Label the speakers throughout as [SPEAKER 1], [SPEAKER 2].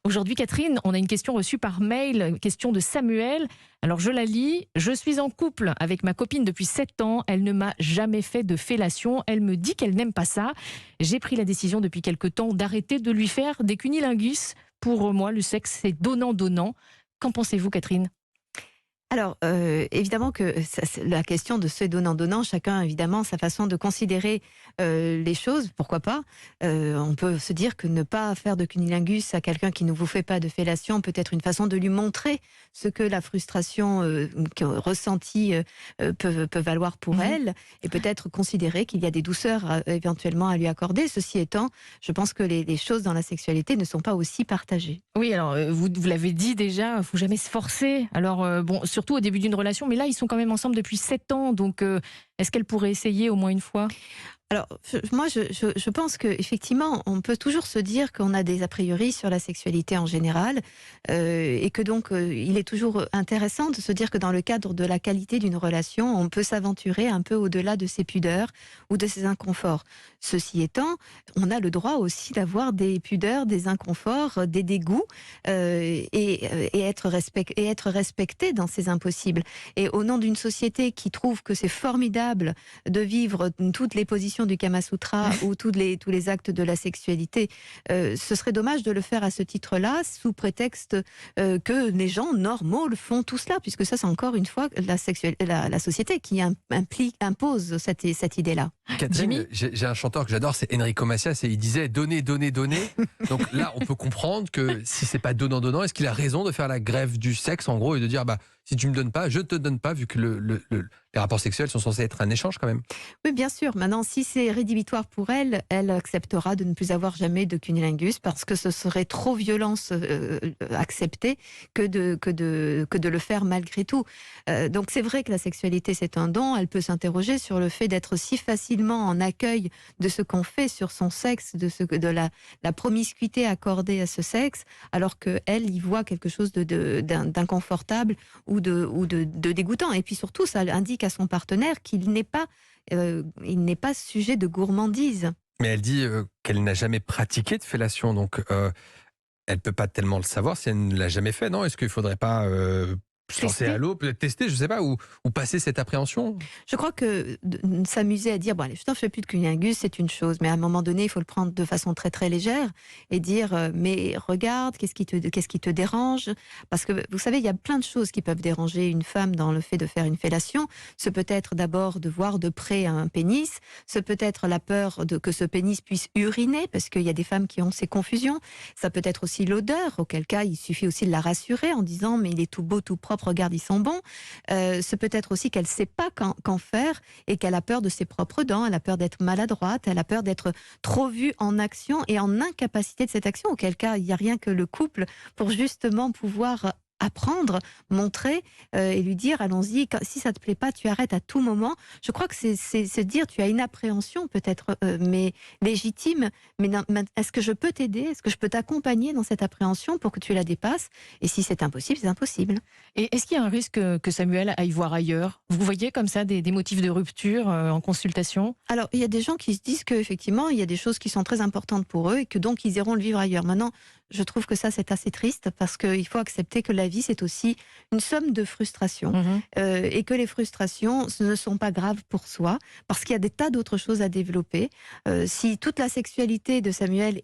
[SPEAKER 1] Aujourd'hui, Catherine, on a une question reçue par mail, une question de Samuel. Alors, je la lis. Je suis en couple avec ma copine depuis 7 ans. Elle ne m'a jamais fait de fellation. Elle me dit qu'elle n'aime pas ça. J'ai pris la décision depuis quelque temps d'arrêter de lui faire des cunnilingus. Pour moi, le sexe, c'est donnant-donnant. Qu'en pensez-vous, Catherine ?
[SPEAKER 2] Alors, évidemment que la question de ce donnant-donnant, chacun, évidemment, sa façon de considérer les choses, pourquoi pas. On peut se dire que ne pas faire de cunnilingus à quelqu'un qui ne vous fait pas de fellation peut être une façon de lui montrer ce que la frustration ressentie peut valoir pour elle, et peut-être considérer qu'il y a des douceurs éventuellement à lui accorder. Ceci étant, je pense que les choses dans la sexualité ne sont pas aussi partagées.
[SPEAKER 1] Oui, alors, vous l'avez dit déjà, il ne faut jamais se forcer. Alors, bon, surtout au début d'une relation, mais là, ils sont quand même ensemble depuis 7 ans, donc est-ce qu'elle pourrait essayer au moins une fois ?
[SPEAKER 2] Alors, moi, je pense qu'effectivement, on peut toujours se dire qu'on a des a priori sur la sexualité en général, et que donc, il est toujours intéressant de se dire que dans le cadre de la qualité d'une relation, on peut s'aventurer un peu au-delà de ses pudeurs ou de ses inconforts. Ceci étant, on a le droit aussi d'avoir des pudeurs, des inconforts, des dégoûts, et être respecté dans ces impossibles. Et au nom d'une société qui trouve que c'est formidable de vivre toutes les positions du Kama Sutra ou tous les actes de la sexualité, ce serait dommage de le faire à ce titre-là, sous prétexte que les gens normaux le font tout cela, puisque ça, c'est encore une fois la société qui impose cette idée-là.
[SPEAKER 3] Catherine, j'ai un chanteur que j'adore, c'est Enrico Macias, et il disait donner, donner, donner. Donc là, on peut comprendre que si c'est pas donnant-donnant, est-ce qu'il a raison de faire la grève du sexe, en gros, et de dire si tu me donnes pas, je te donne pas, vu que les rapports sexuels sont censés être un échange quand même.
[SPEAKER 2] Oui, bien sûr. Maintenant, si c'est rédhibitoire pour elle, elle acceptera de ne plus avoir jamais de cunnilingus, parce que ce serait trop violence acceptée que de le faire malgré tout. Donc c'est vrai que la sexualité, c'est un don. Elle peut s'interroger sur le fait d'être si facilement en accueil de ce qu'on fait sur son sexe, de la promiscuité accordée à ce sexe, alors qu'elle y voit quelque chose d'inconfortable ou de dégoûtant. Et puis surtout, ça indique à son partenaire qu'il n'est pas sujet de gourmandise.
[SPEAKER 3] Mais elle dit qu'elle n'a jamais pratiqué de fellation, donc elle peut pas tellement le savoir si elle ne l'a jamais fait, non ? Est-ce qu'il faudrait pas se lancer à l'eau, peut-être tester, je sais pas, ou passer cette appréhension ?
[SPEAKER 2] Je crois que s'amuser à dire allez, je ne fais plus de cunnilingus, c'est une chose, mais à un moment donné, il faut le prendre de façon très très légère et dire mais regarde, qu'est-ce qui te dérange ? Parce que vous savez, il y a plein de choses qui peuvent déranger une femme dans le fait de faire une fellation. Ce peut être d'abord de voir de près un pénis, ce peut être la peur que ce pénis puisse uriner, parce qu'il y a des femmes qui ont ces confusions. Ça peut être aussi l'odeur, auquel cas il suffit aussi de la rassurer en disant mais il est tout beau, tout propre, regarde, ils sont bons. Ce peut être aussi qu'elle ne sait pas qu'en faire et qu'elle a peur de ses propres dents, elle a peur d'être maladroite, elle a peur d'être trop vue en action et en incapacité de cette action, auquel cas il n'y a rien que le couple pour justement pouvoir apprendre, montrer et lui dire allons-y, si ça te plaît pas, tu arrêtes à tout moment. Je crois que c'est dire tu as une appréhension peut-être mais légitime, mais est-ce que je peux t'aider, est-ce que je peux t'accompagner dans cette appréhension pour que tu la dépasses, et si c'est impossible, c'est impossible.
[SPEAKER 1] Et est-ce qu'il y a un risque que Samuel aille voir ailleurs ? Vous voyez comme ça des motifs de rupture en consultation ?
[SPEAKER 2] Alors, il y a des gens qui se disent qu'effectivement, il y a des choses qui sont très importantes pour eux et que donc ils iront le vivre ailleurs. Maintenant, je trouve que ça, c'est assez triste, parce qu'il faut accepter que la vie, c'est aussi une somme de frustrations, et que les frustrations ne sont pas graves pour soi, parce qu'il y a des tas d'autres choses à développer. Si toute la sexualité de Samuel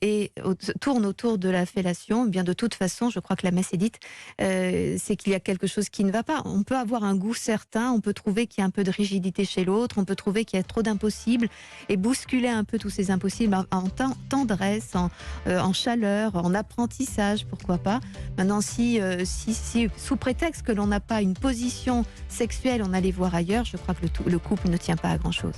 [SPEAKER 2] tourne autour de la fellation, eh bien de toute façon, je crois que la messe est dite, c'est qu'il y a quelque chose qui ne va pas. On peut avoir un goût certain, on peut trouver qu'il y a un peu de rigidité chez l'autre, on peut trouver qu'il y a trop d'impossibles, et bousculer un peu tous ces impossibles en tendresse, en chaleur, en apprentissage, pourquoi pas. Maintenant, si sous prétexte que l'on n'a pas une position sexuelle, on allait voir ailleurs, je crois que le couple ne tient pas à grand-chose.